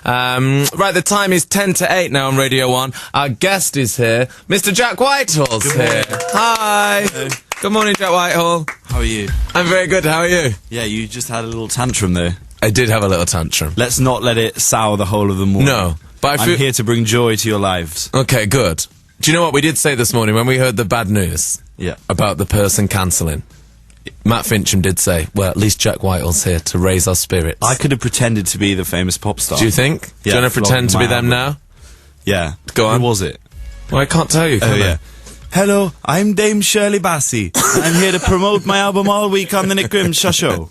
Right, the time is 10 to 8 now on Radio 1. Our guest is here. Mr. Jack Whitehall's here. Hi. Hello. Good morning, Jack Whitehall. How are you? I'm very good, how are you? Yeah, you just had a little tantrum there. I did have a little tantrum. Let's not let it sour the whole of the morning. No, but I'm here to bring joy to your lives. Okay, good. Do you know what we did say this morning when we heard the bad news? Yeah. About the person cancelling? Matt Fincham did say, well, at least Jack Whitehall's here to raise our spirits. I could have pretended to be the famous pop star. Do you think? Yeah, Do you want to pretend to be them album. now? Yeah. Go on. Who was it? Well, I can't tell you, can Oh, I? yeah. Hello, I'm Dame Shirley Bassey. I'm here to promote my album all week on the Nick Grimshaw show.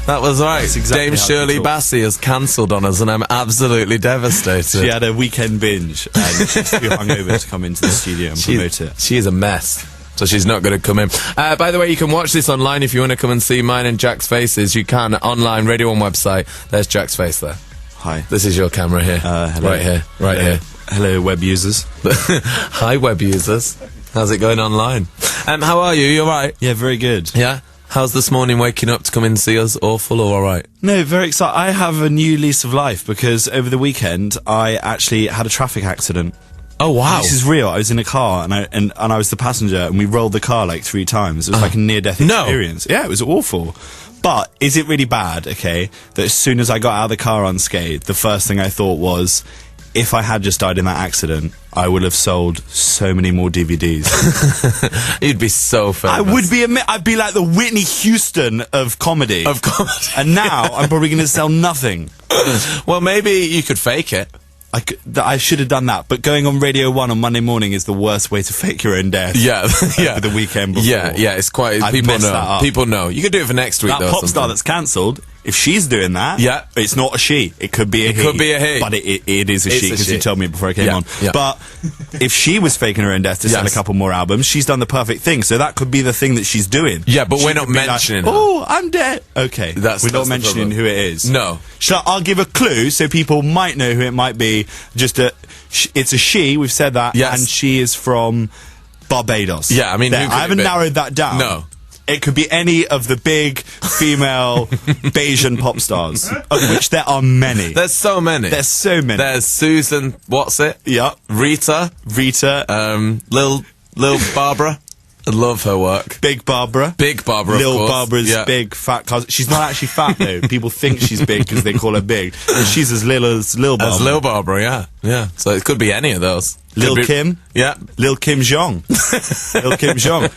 That was right. That's exactly Dame how Shirley they talk. Bassey has cancelled on us and I'm absolutely devastated. She had a weekend binge and she's too hungover to come into the studio and promote it. She is a mess. So she's not going to come in. By the way, you can watch this online if you want to come and see mine and Jack's faces. You can online, Radio 1 website. There's Jack's face there. Hi. This is your camera here. Hello. Right here. Right Hello. here. Hello, web users. Hi, web users. How's it going online? How are you? You alright? Yeah, very good. Yeah? How's this morning waking up to come in and see us? Awful or alright? No, very excited. I have a new lease of life because over the weekend I actually had a traffic accident. Oh, wow. This is real. I was in a car and I was the passenger and we rolled the car like 3 times. It was like a near-death experience. Yeah, it was awful. But is it really bad, okay, that as soon as I got out of the car unscathed, the first thing I thought was, if I had just died in that accident, I would have sold so many more DVDs. You'd be so famous. I would be I'd be like the Whitney Houston of comedy. Of comedy. And now I'm probably going to sell nothing. Well, maybe you could fake it. I should have done that, but going on Radio 1 on Monday morning is the worst way to fake your own death. Yeah, yeah. For the weekend before. Yeah, it's quite... I've people messed know. that up. People know. You could do it for next week, That though. pop star that's cancelled, if she's doing that, yeah, it's not a she. It could be a he. It could be a he. But it is a she, because you told me before I came on. Yeah. But if she was faking her own death to sell a couple more albums, she's done the perfect thing. So that could be the thing that she's doing. Yeah, but She we're not could be mentioning like, her. oh, I'm dead. Okay. We're not mentioning who it is. No. I'll give a clue so people might know who it might be. It's a she, we've said that, and she is from Barbados. Yeah, I mean, I haven't narrowed that down. No. It could be any of the big female Bayesian pop stars, of which there are many. There's so many. There's so many. There's Susan, what's it? Yeah. Rita, Lil Barbara. I love her work. Big Barbara. Big Barbara, Lil of course. Barbara's big, fat cousin. She's not actually fat, though. People think she's big because they call her big. And she's as little as Lil Barbara. As Lil Barbara, yeah. Yeah. So it could be any of those. Lil Kim? Yeah. Lil Kim Jong. Lil Kim Jong.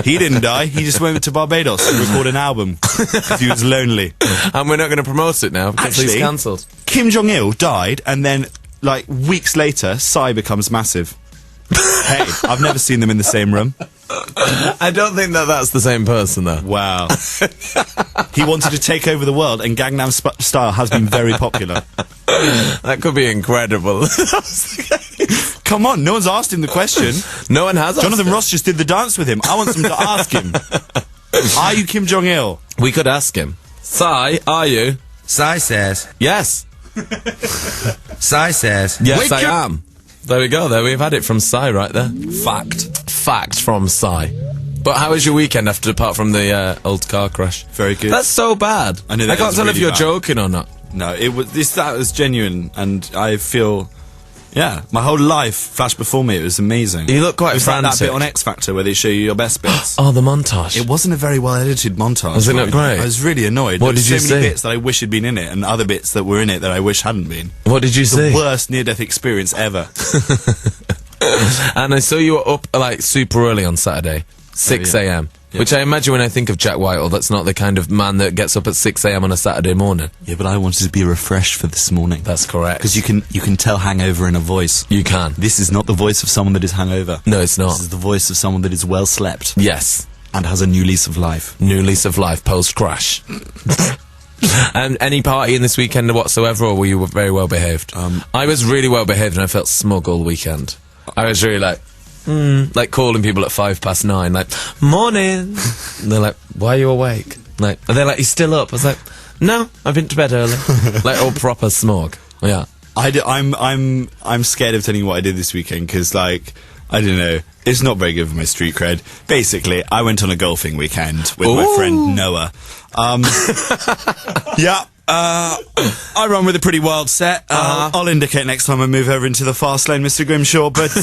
He didn't die. He just went to Barbados to record an album because he was lonely. And we're not going to promote it now because he's cancelled. Kim Jong-il died, and then, like, weeks later, Psy becomes massive. Hey, I've never seen them in the same room. I don't think that's the same person, though. Wow. He wanted to take over the world, and Gangnam Style has been very popular. That could be incredible. Come on, no one's asked him the question. No one has. Jonathan Ross just did the dance with him. I want them to ask him. Are you Kim Jong-il? We could ask him. Psy, are you? Psy says. Yes. Psy says. Yes, I am. There we go. There we've had it from Psy right there. Fact from Psy. But how was your weekend apart from the old car crash? Very good. That's so bad. I know that I can't is tell if really you're bad. joking or not. No, that was genuine, and I feel, my whole life flashed before me. It was amazing. You look quite it was like frantic. that bit on X Factor where they show you your best bits. Oh, the montage. It wasn't a very well edited montage. Was it not great? I was really annoyed. What did you so many see? bits that I wish had been in it, and other bits that were in it that I wish hadn't been. What did you see? The worst near-death experience ever. And I saw you were up like super early on Saturday, 6 a.m. Yeah. Which I imagine when I think of Jack Whitehall, that's not the kind of man that gets up at 6 a.m. on a Saturday morning. Yeah, but I wanted to be refreshed for this morning. That's correct. Because you can tell hangover in a voice. You can. This is not the voice of someone that is hungover. No, it's not. This is the voice of someone that is well slept. Yes. And has a new lease of life. New lease of life post-crash. And any party in this weekend whatsoever, or were you very well behaved? I was really well behaved and I felt smug all weekend. I was really like calling people at 9:05, like, morning. And they're like, why are you awake? Like, and they're like, you still up? I was like, no, I've been to bed early. Like, all proper smug. Yeah. I'm scared of telling you what I did this weekend because, like, I don't know. It's not very good for my street cred. Basically, I went on a golfing weekend with my friend Noah. Yeah, I run with a pretty wild set. I'll indicate next time I move over into the fast lane, Mr. Grimshaw. But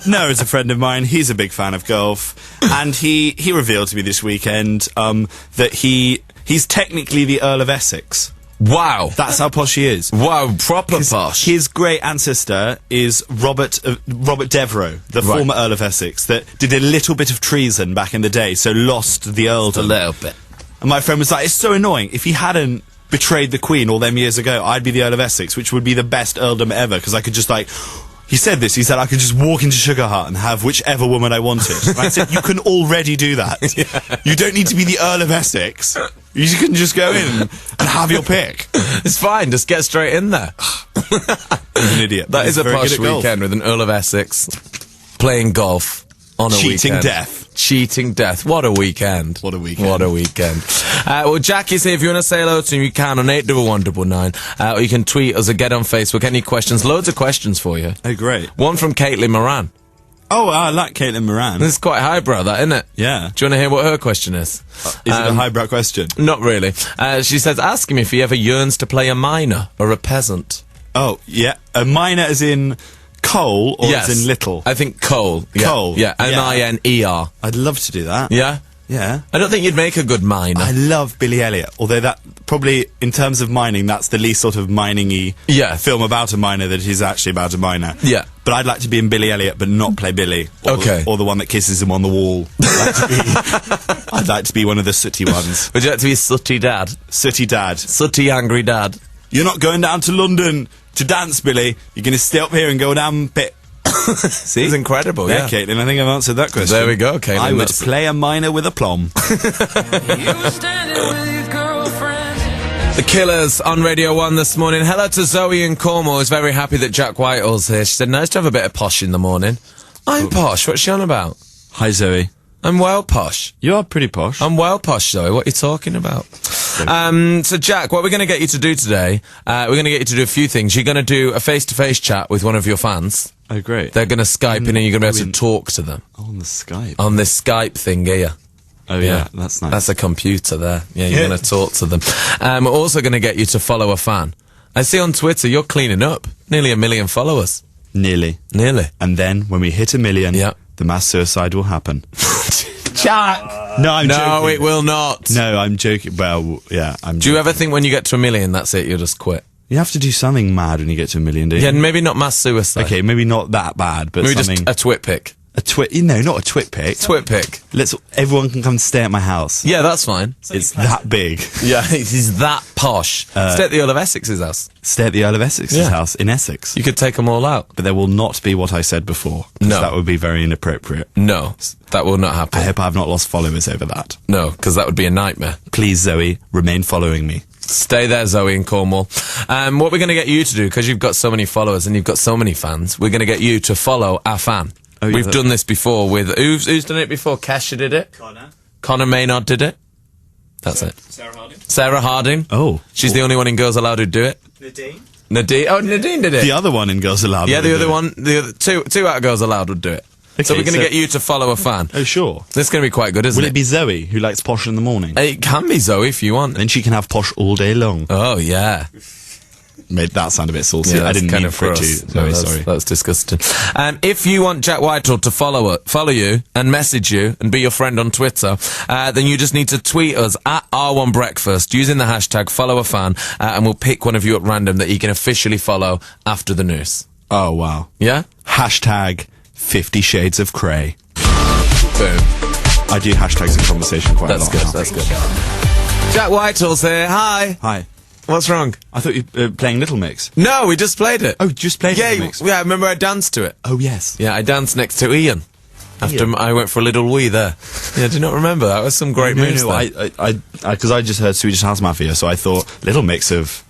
Noah's a friend of mine. He's a big fan of golf, and he revealed to me this weekend that he's technically the Earl of Essex. Wow. That's how posh he is. Wow, proper posh. His great ancestor is Robert Devereux, the former Earl of Essex, that did a little bit of treason back in the day, so lost the earldom. A little bit. And my friend was like, it's so annoying. If he hadn't betrayed the Queen all them years ago, I'd be the Earl of Essex, which would be the best earldom ever, because I could just he said this, he said I could just walk into Sugar Hut and have whichever woman I wanted. And I said, you can already do that. Yeah. You don't need to be the Earl of Essex. You can just go in and have your pick. It's fine, just get straight in there. He's an idiot. That is a posh weekend with an Earl of Essex playing golf on a weekend. Cheating death. What a weekend. What a weekend. What a weekend. Well, Jackie's here. If you want to say hello to him, you can on 81199. Or you can tweet us or get on Facebook. Any questions? Loads of questions for you. Oh, great. One from Caitlin Moran. Oh, I like Caitlin Moran. This is quite highbrow, that, isn't it? Yeah. Do you want to hear what her question is? Is it a highbrow question? Not really. She says, ask him if he ever yearns to play a miner or a peasant. Oh, yeah. A miner as in coal or yes. as in little? I think coal. Yeah. Coal. Yeah, M-I-N-E-R. I'd love to do that. Yeah? Yeah. I don't think you'd make a good miner. I love Billy Elliot, although that probably, in terms of mining, that's the least sort of mining-y film about a miner that is actually about a miner. Yeah. But I'd like to be in Billy Elliot, but not play Billy. Or the one that kisses him on the wall. I'd like to be one of the sooty ones. Would you like to be a sooty dad? Sooty dad. Sooty angry dad. You're not going down to London to dance, Billy. You're going to stay up here and go down pit. See? It's incredible, yeah. Caitlin, I think I've answered that question. There we go, Caitlin. I would play a miner with a plum. The Killers on Radio 1 this morning. Hello to Zoe in Cornwall, who's very happy that Jack Whitehall's here. She said, nice to have a bit of posh in the morning. I'm posh. What's she on about? Hi, Zoe. I'm well posh. You are pretty posh. I'm well posh, Zoe. What are you talking about? So, Jack, what we're going to get you to do today, we're going to get you to do a few things. You're going to do a face-to-face chat with one of your fans. Oh, great. They're going to Skype in and you're going to be able to talk to them. Oh, on the Skype. On this Skype thing here. Oh, yeah, that's nice. That's a computer there. Yeah, you're going to talk to them. We're also going to get you to follow a fan. I see on Twitter you're cleaning up. Nearly 1 million followers. Nearly. And then, when we hit 1 million, the mass suicide will happen. Jack! No, I'm joking. No, it will not. No, I'm joking. Well, yeah, I'm joking. Do you ever think when you get to 1 million, that's it, you'll just quit? You have to do something mad when you get to 1 million, do you? Yeah, maybe not mass suicide. Okay, maybe not that bad, but maybe something... just a twit pic. A twit... No, not a twit pic. Twit pic. Everyone can come stay at my house. Yeah, that's fine. It's that big. Yeah, he's that posh. Stay at the Earl of Essex's house. Stay at the Earl of Essex's house in Essex. You could take them all out. But there will not be what I said before. No. That would be very inappropriate. No, that will not happen. I hope I have not lost followers over that. No, because that would be a nightmare. Please, Zoe, remain following me. Stay there, Zoe in Cornwall. What we're going to get you to do, because you've got so many followers and you've got so many fans, we're going to get you to follow our fan. Oh, yeah, we've done this before with... Who's done it before? Kesha did it? Connor Maynard did it? That's it. Sarah Harding. Oh. She's the only one in Girls Aloud who'd do it. Nadine. Oh, Nadine did it. The other one in Girls Aloud. Yeah, the other two out of Girls Aloud would do it. Okay, so we're going to get you to follow a fan. Oh, sure. This is going to be quite good, isn't it? Will it be Zoe, who likes posh in the morning? It can be Zoe if you want. Then she can have posh all day long. Oh, yeah. Made that sound a bit saucy. Yeah, I didn't mean for it to. Zoe, sorry. That's disgusting. If you want Jack Whitehall to follow you and message you and be your friend on Twitter, then you just need to tweet us at R1Breakfast using the hashtag #FollowAFan, and we'll pick one of you at random that you can officially follow after the news. Oh, wow. Yeah? Hashtag 50 Shades of Grey. Boom. I do hashtags in conversation quite a lot. That's good. Jack Whitehall's here. Hi. Hi. What's wrong? I thought you were playing Little Mix. No, we just played it. Oh, just played Little Mix? Yeah, I remember I danced to it. Oh, yes. Yeah, I danced next to Ian. After I went for a little wee there. Yeah, do you not remember? That was some great moves there. Because I just heard Swedish House Mafia, so I thought Little Mix have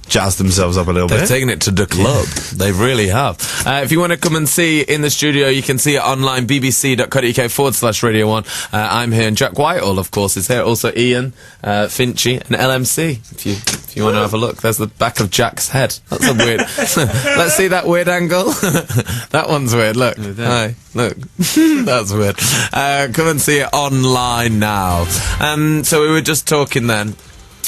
jazzed themselves up a little bit. They've taken it to the club. They really have. If you want to come and see in the studio, you can see it online, bbc.co.uk/Radio 1. I'm here, and Jack Whitehall, of course, is here. Also Ian, Finchy, and LMC, if you want to have a look. There's the back of Jack's head. That's a weird... Let's see that weird angle. That one's weird, look. Hi, look. That's weird. Come and see it online now. So we were just talking then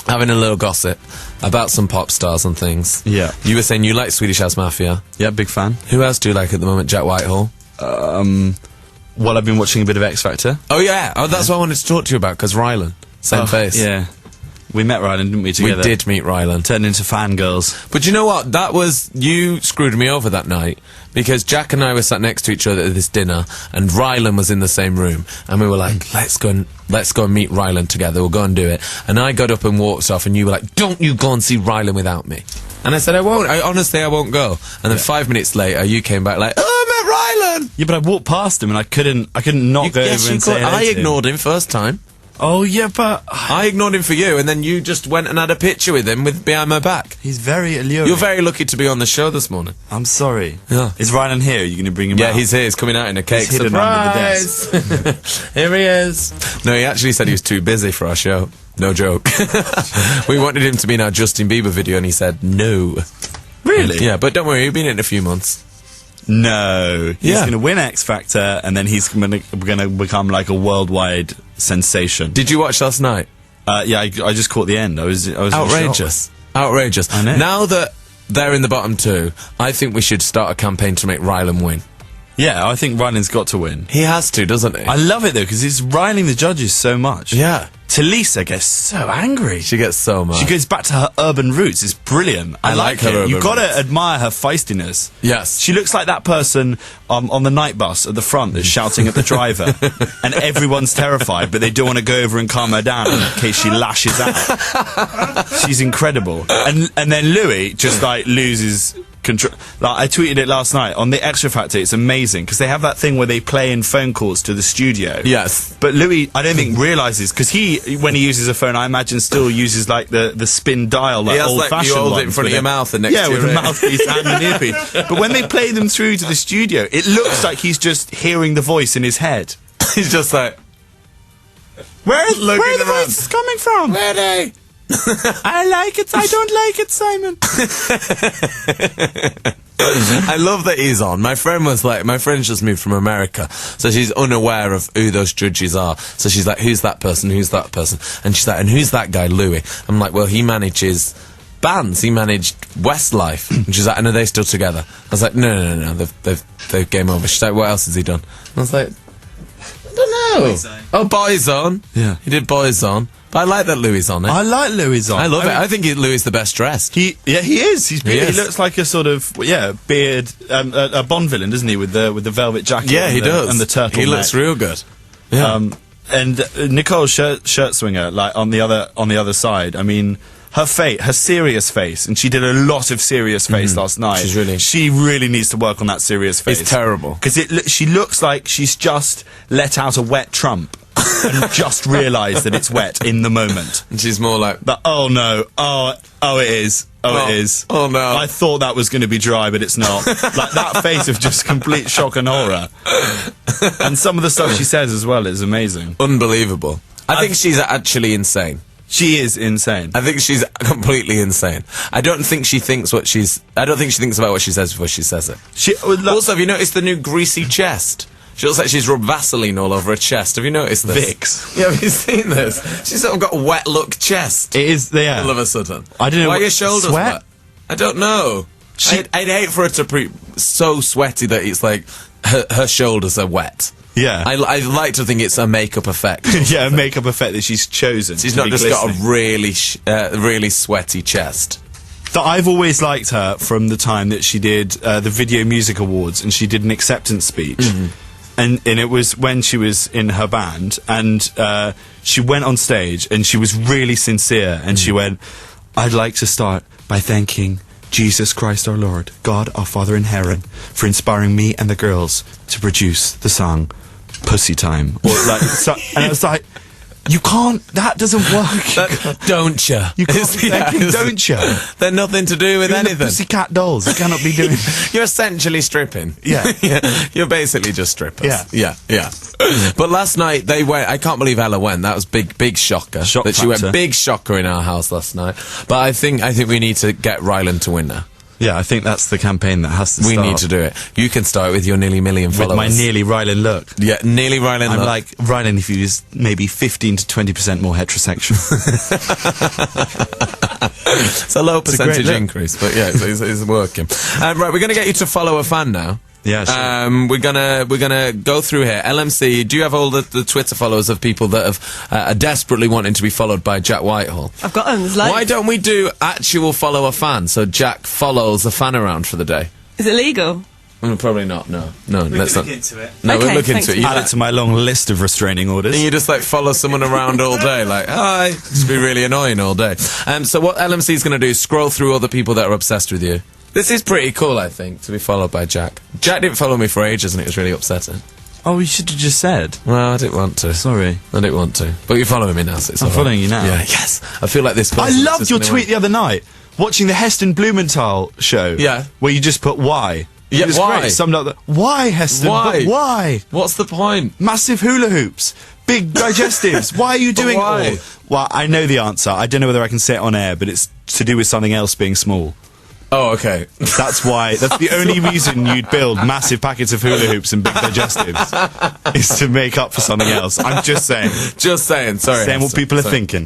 having a little gossip about some pop stars and things. Yeah. You were saying you like Swedish House Mafia. Yeah, big fan. Who else do you like at the moment? Jack Whitehall? Well, I've been watching a bit of X Factor. Oh, yeah. Oh, that's what I wanted to talk to you about, because Rylan. Same face. Yeah. We met Rylan, didn't we, together? We did meet Rylan. Turned into fangirls. But you know what? That was... You screwed me over that night, because Jack and I were sat next to each other at this dinner, and Rylan was in the same room, and we were like, let's go and meet Rylan together, we'll go and do it. And I got up and walked off, and you were like, don't you go and see Rylan without me. And I said, I won't. Honestly, I won't go. And then 5 minutes later, you came back like, oh, I met Rylan! Yeah, but I walked past him, and I couldn't not go over and say hello I to him. ignored him first time. Oh, yeah, but... I ignored him for you, and then you just went and had a picture with him behind my back. He's very alluring. You're very lucky to be on the show this morning. I'm sorry. Yeah. Is Rylan here? Are you going to bring him out? Yeah, he's here. He's coming out in a cake. He's hidden under the desk. Here he is. No, he actually said he was too busy for our show. No joke. We wanted him to be in our Justin Bieber video, and he said no. Really? Yeah, but don't worry, he'll be in it in a few months. No. He's Yeah. going to win X Factor, and then he's going to become like a worldwide sensation. Did you watch last night? Yeah, I just caught the end. I was in shock. Outrageous. Outrageous. I know. Now that they're in the bottom two, I think we should start a campaign to make Rylan win. Yeah, I think Rylan's got to win. He has to, doesn't he? I love it though, because it's riling the judges so much. Yeah. Talisa gets so angry. She gets so mad. She goes back to her urban roots. It's brilliant. I like her it. urban You've got to roots. admire her feistiness. Yes. She looks like that person on the night bus at the front that's shouting at the driver, and everyone's terrified, but they don't want to go over and calm her down in case she lashes out. She's incredible. And then Louis just like loses control. Like, I tweeted it last night on the Extra Factor. It's amazing because they have that thing where they play in phone calls to the studio. Yes. But Louis, I don't think realizes, because he, when he uses a phone, I imagine still uses like the spin dial, like old-fashioned you hold ones it in front of with your mouth and next yeah, to with your a ear. mouthpiece and an earpiece. But when they play them through to the studio, it looks like he's just hearing the voice in his head. He's just like, Where are the around. voices coming from? where are they? I like it. I don't like it, Simon. I love that he's on. My friend's just moved from America, so she's unaware of who those judges are. So she's like, who's that person? Who's that person? And she's like, and who's that guy, Louis? I'm like, well, he manages bands. He managed Westlife. And she's like, and are they still together? I was like, no. They've game over. She's like, what else has he done? I was like, I don't know. Oh, Boyzone. Yeah. He did Boyzone. But I like that Louis on it. I like Louis on. I love it. I think Louis is the best dressed. He is. He is. looks like a sort of beard, a Bond villain, doesn't he? With the velvet jacket. Yeah, and he does. and the turtle. He looks real good. Yeah. And Nicole shirt swinger, like on the other side. I mean, her serious face, and she did a lot of serious face last night. She really needs to work on that serious face. It's terrible because she looks like she's just let out a wet trump. And just realised that it's wet in the moment. And she's more like, but oh no, it is. It is. Oh no. I thought that was going to be dry, but it's not. Like that face of just complete shock and horror. And some of the stuff she says as well is amazing. Unbelievable. I think she's actually insane. She is insane. I think she's completely insane. I don't think she thinks about what she says before she says it. Also, have you noticed the new greasy chest? She looks like she's rubbed Vaseline all over her chest. Have you noticed this? Vicks. Yeah, have you seen this? She's sort of got a wet look chest. It is there. All of a sudden. I don't know. Why are your shoulders sweat? wet? I don't know. I'd hate for her to be so sweaty that it's like her shoulders are wet. Yeah. I like to think it's a makeup effect. Yeah, a makeup effect that she's chosen. She's not just got a really sweaty chest. That I've always liked her from the time that she did the Video Music Awards, and she did an acceptance speech. And it was when she was in her band, and she went on stage, and she was really sincere, and she went, I'd like to start by thanking Jesus Christ our Lord, God our Father in heaven, for inspiring me and the girls to produce the song Pussy Time. Or like, and I was like, you can't, that doesn't work. Don't you? You can't thank him, don't you? They're nothing to do with You're anything. The Pussycat Dolls, you cannot be doing... You're essentially stripping. Yeah. You're basically just strippers. Yeah. Yeah. But last night they went. I can't believe Ella went. That was big shocker. Shock that she went. factor. Big shocker in our house last night. But I think we need to get Rylan to win now. Yeah, I think that's the campaign that has to We start. need to do it. You can start with your nearly million With followers. my nearly Rylan look. Yeah, nearly Rylan I'm look. like Rylan if he was maybe 15 to 20% more heterosexual. It's a low a great percentage look. increase, but yeah, it's working. Right, we're going to get you to follow a fan now. Yeah, sure. We're gonna go through here. LMC, do you have all the Twitter followers of people that have are desperately wanting to be followed by Jack Whitehall? I've got them. There's loads. Why don't we do actual follow a fan? So Jack follows a fan around for the day. Is it legal? Probably not. No, let's not. into it. No, Okay, we'll look thanks. into it. You, Add it to my long list of restraining orders. and you just like follow someone around all day, like hi, just be really annoying all day. So what LMC is going to do is scroll through all the people that are obsessed with you. This is pretty cool, I think, to be followed by Jack. Jack didn't follow me for ages, and it was really upsetting. Oh, you should have just said. Well, I didn't want to. Sorry. I didn't want to. But you're following me now, so it's I'm all right. following you now. Yeah, yes. I feel like this. I person's loved just your gonna tweet win. the other night, watching the Heston Blumenthal show. Yeah. Where you just put why. Yeah, it was why? great. Summed up why, Heston? Why? But why? What's the point? Massive hula hoops. Big digestives. Why are you doing why? it all? Well, I know the answer. I don't know whether I can say it on air, but it's to do with something else being small. Oh, okay. That's why. That's the only reason you'd build massive packets of hula hoops and big digestives is to make up for something else. I'm just saying. Just saying. Sorry. Saying what Heston. people are Sorry. thinking.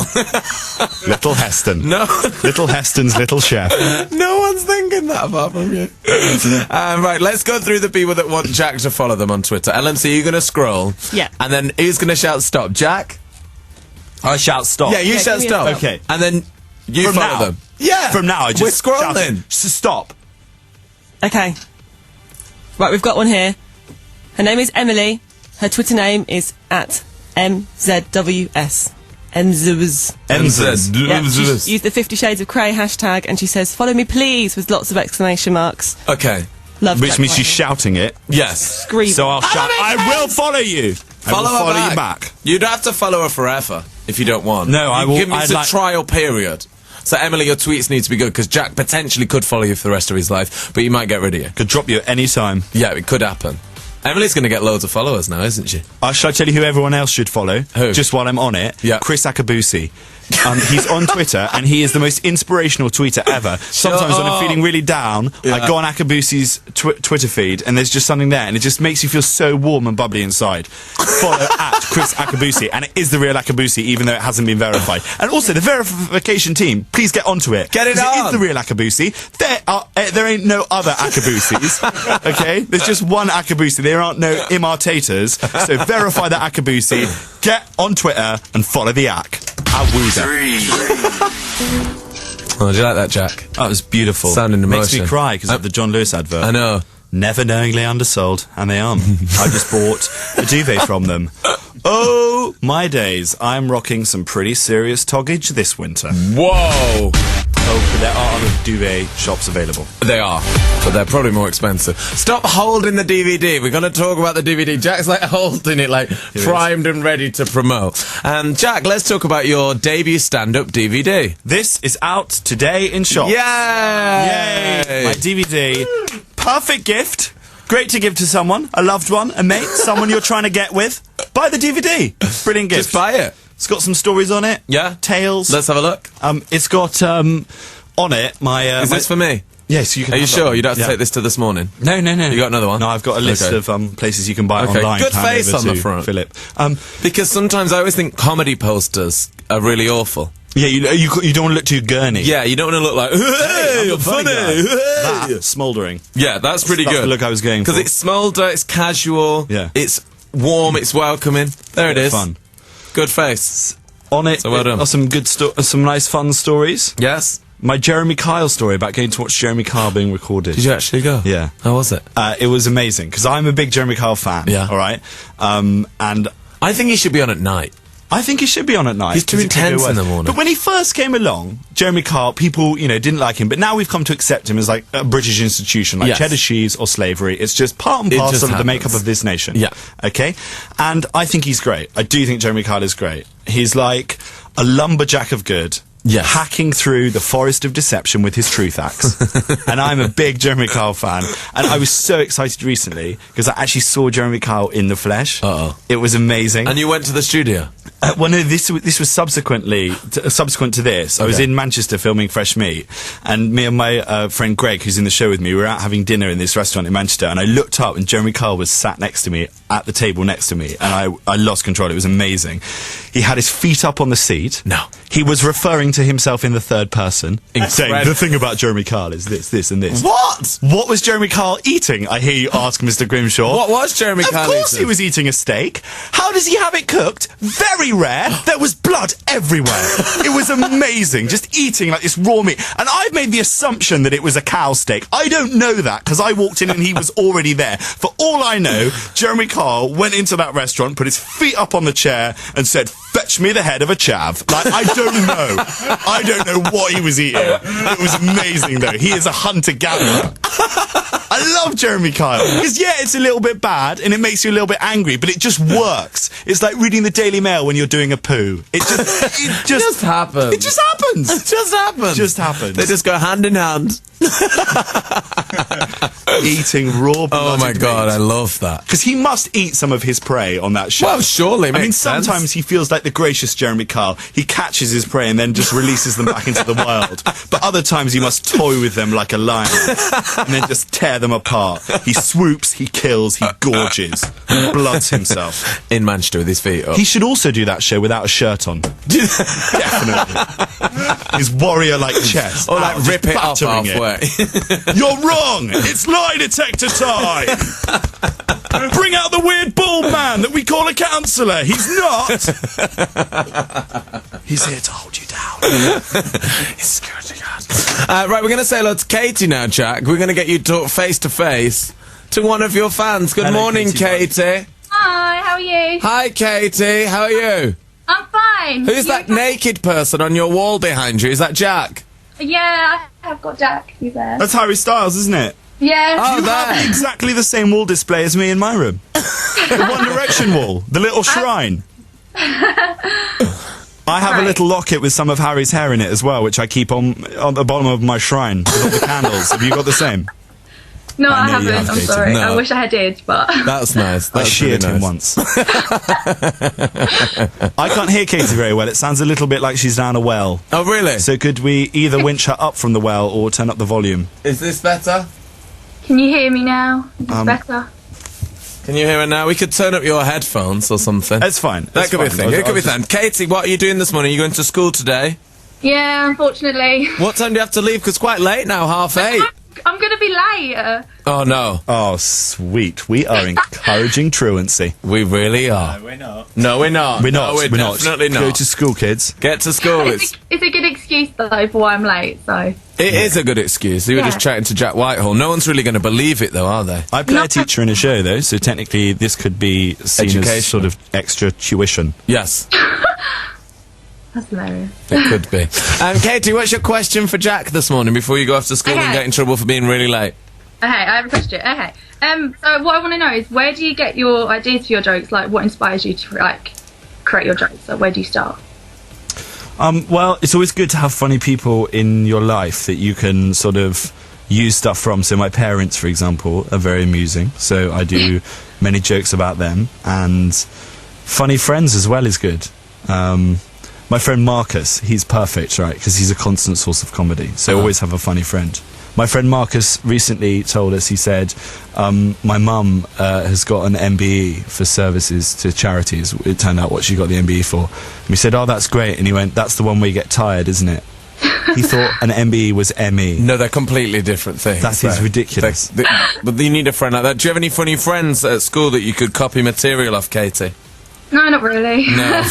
Little Heston. No. Little Heston's little chef. No one's thinking that apart from you. Right, let's go through the people that want Jack to follow them on Twitter. LMC, you're going to scroll. Yeah. And then who's going to shout stop? Jack? I shout stop. Yeah, you Yeah, shout give me a stop. stop. Okay. And then you From follow now? them. Yeah. From now, I just We're shout scrolling. it. Stop. Okay. Right, we've got one here. Her name is Emily. Her Twitter name is @MZWS. MZWS. Yeah, she's used the 50 Shades of Grey hashtag, and she says, "Follow me, please," with lots of exclamation marks. Okay. Love Which Jack means she's Whitehall. shouting it. Yes. Scream. So I'll shout, makes I will follow you. I will Follow her follow back. you back. You'd have to follow her forever if you don't want. No, I You will- Give me I'd a like- trial period. So Emily, your tweets need to be good because Jack potentially could follow you for the rest of his life, but he might get rid of you. Could drop you at any time. Yeah, it could happen. Emily's going to get loads of followers now, isn't she? Shall I tell you who everyone else should follow? Who? Just while I'm on it. Yeah. Chris Akabusi. He's on Twitter, and he is the most inspirational tweeter ever. Sometimes when I'm feeling really down, I Yeah. go on Akabusi's Twitter feed, and there's just something there, and it just makes you feel so warm and bubbly inside. Follow at Chris Akabusi, and it is the real Akabusi, even though it hasn't been verified. And also, the verification team, please get onto it. Get it 'Cause It on. is the real Akabusi. There ain't no other Akabusis, okay? There's just one Akabusi. There aren't no imitators. So verify that Akabusi, get on Twitter, and follow the Ak. Oh, do you like that, Jack? That was beautiful. Sounding Makes me emotion. cry because of the John Lewis advert. I know. Never knowingly undersold, and they aren't. I just bought a duvet from them. Oh, my days. I'm rocking some pretty serious toggage this winter. Whoa! Oh, but there are other duvet shops available. They are, but they're probably more expensive. Stop holding the DVD. We're going to talk about the DVD. Jack's like holding it, like primed and ready to promote. Jack, let's talk about your debut stand-up DVD. This is out today in shops. Yay! Yay! My DVD. Perfect gift. Great to give to someone, a loved one, a mate, someone you're trying to get with. Buy the DVD. Brilliant gift. Just buy it. It's got some stories on it. Yeah? Tales. Let's have a look. It's got on it my. Is this for me? Yes, you can. Are you have that sure? one. You don't have to Yeah. take this to this morning? No. You got another one? No, I've got a list Okay. of places you can buy it Okay. online. Good Hand face over on the to front. Philip. Because sometimes I always think comedy posters are really awful. Yeah, you don't want to look too gurney. Yeah, you don't want to look like, hey, I'm you're the funny guy. funny. Hey. That smouldering. Yeah, that's pretty That's good. the look I was going for. Because it's smolder, it's casual, Yeah. it's warm, it's welcoming. There it is. Fun. Good face. On it So well done. are some good some nice fun stories. Yes? My Jeremy Kyle story about going to watch Jeremy Kyle being recorded. Did you actually go? Yeah. How was it? It was amazing because I'm a big Jeremy Kyle fan. Yeah. All right. And I think he should be on at night. I think he should be on at night. He's too 'cause it could go intense in worse. the morning. But when he first came along, Jeremy Kyle, people, didn't like him. But now we've come to accept him as like a British institution, like Yes. cheddar cheese or slavery. It's just part and It parcel just of the happens. makeup of this nation. Yeah. Okay? And I think he's great. I do think Jeremy Kyle is great. He's like a lumberjack of good. Yes. Hacking through the forest of deception with his truth axe. And I'm a big Jeremy Kyle fan. And I was so excited recently because I actually saw Jeremy Kyle in the flesh. Uh-oh. It was amazing. And you went to the studio? Well, no, this was subsequent to this. I was in Manchester filming Fresh Meat, and me and my friend Greg, who's in the show with me, we were out having dinner in this restaurant in Manchester, and I looked up, and Jeremy Kyle was sat next to me, at the table next to me, and I lost control. It was amazing. He had his feet up on the seat. No. He was referring to himself in the third person, saying, the thing about Jeremy Kyle is this, and this. What? What was Jeremy Kyle eating, I hear you ask, Mr. Grimshaw? What was Jeremy Kyle Of course eating? he was eating a steak. How does he have it cooked? Very rare. There was blood everywhere. It was amazing. Just eating like this raw meat. And I've made the assumption that it was a cow steak. I don't know that, because I walked in and he was already there. For all I know, Jeremy Kyle went into that restaurant, put his feet up on the chair, and said, "Fetch me the head of a chav." Like, I don't know. I don't know what he was eating. It was amazing, though. He is a hunter-gatherer. I love Jeremy Kyle. Because, yeah, it's a little bit bad, and it makes you a little bit angry, but it just works. It's like reading the Daily Mail when you're doing a poo. It just happens. It just happens. It just happens. Just happens. They just go hand in hand. Eating raw blooded Oh my God, meat. I love that. Because he must eat some of his prey on that show. Well, surely, I mean, makes sense. sometimes he feels like the gracious Jeremy Kyle. He catches his prey and then just releases them back into the wild. But other times he must toy with them like a lion and then just tear them apart. He swoops, he kills, he gorges, bloods himself. In Manchester with his feet up. He should also do that show without a shirt on. Definitely. His warrior-like chest. Or like out, rip just it up battering halfway. You're wrong! It's lie detector time! Bring out the weird bald man that we call a counsellor! He's not! He's here to hold you down. He's security guard. Right, we're going to say hello to Katie now, Jack. We're going to get you to talk face to face to one of your fans. Good Hello, morning, Katie. Hi, how are you? Hi, Katie. How are you? I'm fine. Who's You that okay? naked person on your wall behind you? Is that Jack? Yeah, I have got Jack. He's there. That's Harry Styles, isn't it? Yeah. Oh, You have there. exactly the same wall display as me in my room. The One Direction wall. The little shrine. I have a Right. little locket with some of Harry's hair in it as well, which I keep on the bottom of my shrine with all the candles. Have you got the same? No, I I know you haven't. have, I'm Katie. sorry. No. I wish I did, but That's nice. I That's sheared really him nice. once. I can't hear Katie very well. It sounds a little bit like she's down a well. Oh, really? So could we either winch her up from the well or turn up the volume? Is this better? can you hear me now? Is this better? Can you hear it now? We could turn up your headphones or something. That's fine. That That's could be a fine. thing. I'll- It could I'll be just- fun. Katie, what are you doing this morning? Are you going to school today? Yeah, unfortunately. What time do you have to leave? 'Cause it's quite late now, 8:30. I'm going to be late. Oh, no. Oh, sweet. We are encouraging truancy. We really are. We're not. No, we're not. We're not. No, we're definitely Go not. to school, kids. Get to school. It's It's a good excuse, though, for why I'm late, so... It is a good excuse. You were Yeah. just chatting to Jack Whitehall. No one's really going to believe it, though, are they? I play No. a teacher in a show, though, so technically this could be seen as Educational. sort of extra tuition. Yes, That's hilarious. it could be. Katie, what's your question for Jack this morning before you go off to school and Okay. get in trouble for being really late? Okay, I have a question. Okay. So what I want to know is, where do you get your ideas for your jokes? Like, what inspires you to, like, create your jokes? So where do you start? Well, it's always good to have funny people in your life that you can sort of use stuff from. So my parents, for example, are very amusing. So I do many jokes about them. And funny friends as well is good. My friend Marcus, he's perfect, right? Because he's a constant source of comedy. So always have a funny friend. My friend Marcus recently told us, he said, my mum has got an MBE for services to charities. It turned out what she got the MBE for. And we said, oh, that's great. And he went, that's the one where you get tired, isn't it? He thought an MBE was ME. No, they're completely different things. That is ridiculous. But you need a friend like that. Do you have any funny friends at school that you could copy material off, Katie? No, not really. No.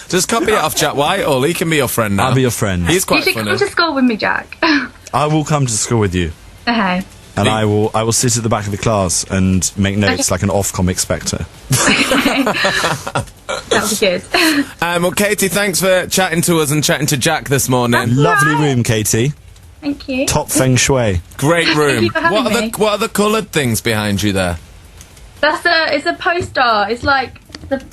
Just copy it off Jack Whitehall. He can be your friend now. I'll be your friend. He's You quite should funny. come to school with me, Jack. I will come to school with you. Okay. And I will sit at the back of the class and make notes like an Ofcom inspector. That would be good. Well, Katie, thanks for chatting to us and chatting to Jack this morning. Lovely room, Katie. Thank you. Top feng shui. Great room. you for having me. What are the coloured things behind you there? It's a poster. It's like the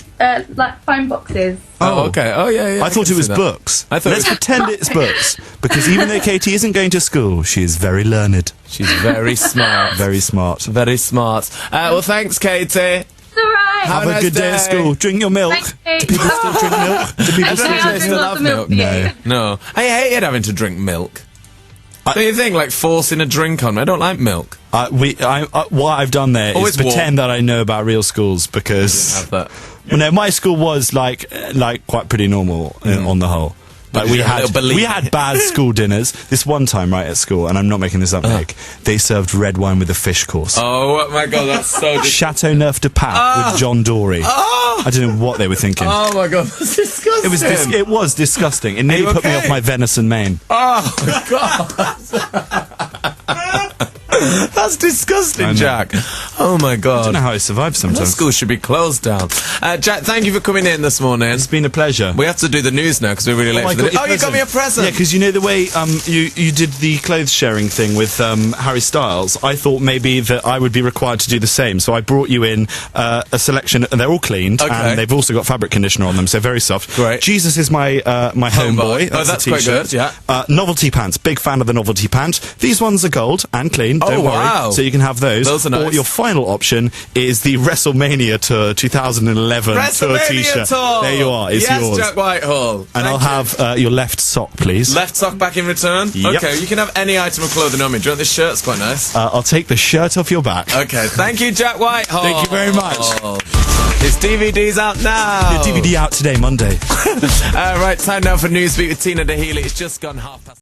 like phone boxes. Oh, okay. Oh, yeah. I thought can it was see that. books. I thought Let's it was- pretend it's books. Because even though Katie isn't going to school, she is very learned. She's very smart. Very smart. Very smart. Well, thanks, Katie. It's alright. Have a good day at school. Drink your milk. Thank you. Do people still drink milk? Do people Okay, still I'll drink drink milk? lots of milk for No. you. No. I hated having to drink milk. Don't you think, like, forcing a drink on me? I don't like milk. What I've done there is Always pretend that I know about real schools because... Have that. Well, no, my school was like quite pretty normal on the whole. Like we had bad school dinners. This one time, right at school, and I'm not making this up, Nick. They served red wine with a fish course. Oh my god, that's so Chateauneuf de Pape with John Dory. I don't know what they were thinking. Oh my god, that's disgusting. It was disgusting. It nearly put me off my venison main. Oh my god. That's disgusting, Jack. Oh my god. I don't know how I survive That sometimes. school should be closed down. Jack, thank you for coming in this morning. It's been a pleasure. We have to do the news now because we're really late for the news. Oh, you got me a present. Yeah, because you know the way you did the clothes sharing thing with Harry Styles. I thought maybe that I would be required to do the same, so I brought you in a selection, and they're all cleaned, and they've also got fabric conditioner on them, so very soft. Great. Jesus is my my homeboy. That's quite good. Yeah. Novelty pants. Big fan of the novelty pant. These ones are gold and clean. Don't worry. Wow. So you can have those. Those are nice. Or your final option is the WrestleMania Tour 2011 tour t-shirt. Tour. There you are. It's yes, yours. Jack Whitehall. And I'll have your left sock, please. Left sock back in return? Yep. Okay, you can have any item of clothing on me. Do you want this shirt? It's quite nice. I'll take the shirt off your back. Okay, thank you, Jack Whitehall. Thank you very much. His DVD's out now. Your DVD out today, Monday. Right, time now for Newsbeat with Tina DeHealy. It's just gone 1:30.